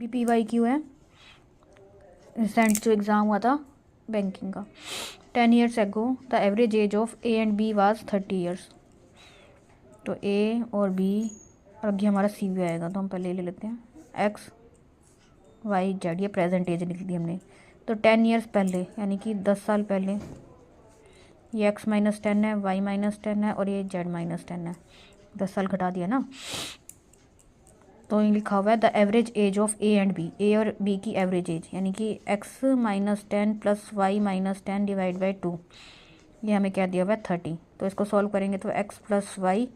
PYQ है, recent जो exam हुआ था बैंकिंग का। 10 years ago the average age of A and B was 30 years। तो A और B और अभी हमारा C भी आएगा, तो हम पहले ले लेते हैं X Y Z, ये प्रेजेंट एज लिख दी हमने। तो 10 years पहले यानी कि 10 साल पहले ये X -10 है, Y -10 है और ये Z -10 है। 10 साल घटा दिया ना, तो ये लिखा हुआ है the average age of A and B, A और B की एवरेज एज यानी कि X -10 + Y -10 डिवाइड बाई 2, ये हमें क्या दिया हुआ है 30। तो इसको सॉल्व करेंगे तो X + Y,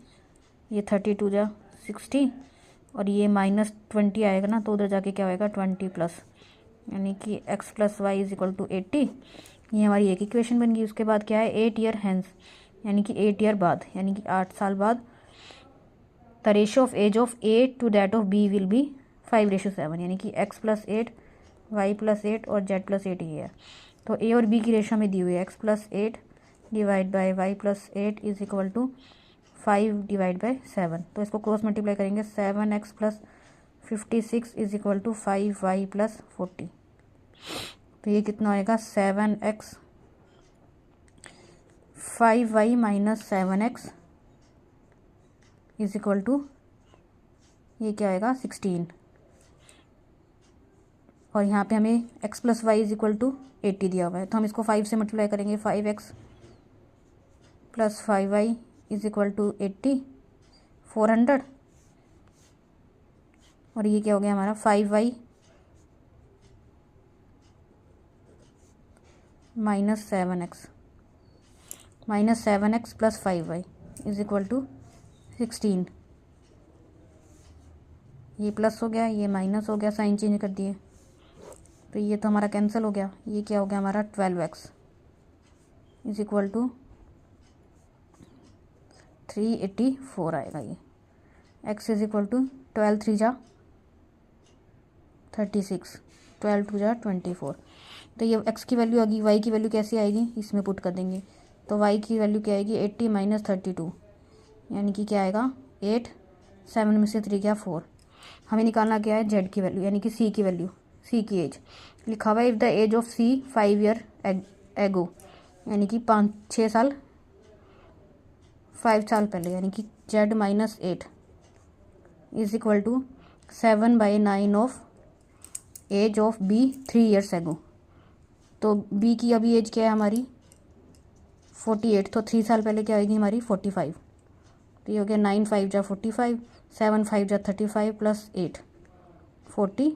ये 32 जा 60 और ये -20 आएगा ना, तो उधर जाके क्या होएगा 20 प्लस, यानी कि X + Y = 80। ये हमारी एक इक्वेशन बन गई। उसके बाद क्या है 8 year हैंस, यानी कि 8 year बाद, यानी कि 8 साल बाद the ratio of age of A to that of B will be 5:7, यानी कि X + 8 Y + 8 और Z + 8 ये है। तो A और B की रेशो हमें दी हुई है X + 8 डिवाइड बाई Y + 8 = 5/7। तो इसको क्रॉस मल्टीप्लाई करेंगे 7X + 56 = 5Y + 40। तो ये कितना आएगा 7X 5Y - 7X = ये क्या आएगा 16। और यहाँ पे हमें X + Y = 80 दिया हुआ है, तो हम इसको 5 से मल्टीप्लाई करेंगे। 5X + 5Y = 80, 400। और ये क्या हो गया हमारा 5Y - 7X + 5Y = 16। ये प्लस हो गया, ये माइनस हो गया, साइन चेंज कर दिए, तो ये तो हमारा कैंसिल हो गया। ये क्या हो गया हमारा 12X = 384 आएगा। ये X = 12 3 जा 36, 12 2 जा 24। तो ये X की वैल्यू आ गई। Y की वैल्यू कैसे आएगी, इसमें पुट कर देंगे। तो Y की वैल्यू क्या आएगी 80 - 32, यानी कि क्या आएगा 8, 7 में से 3 क्या 4। हमें निकालना क्या है Z की वैल्यू, यानी कि C की वैल्यू, C की एज। लिखा हुआ है if the age of C 5 year एगो, यानी कि 5-6 साल 5 साल पहले, यानी कि Z - 8 = 7/9 of age of B 3 years एगो। तो B की अभी एज क्या है हमारी 48, तो 3 साल पहले क्या आएगी हमारी 45। तो ये हो गया 9 5 जा 45, 7 5 जा 35 + 8 40।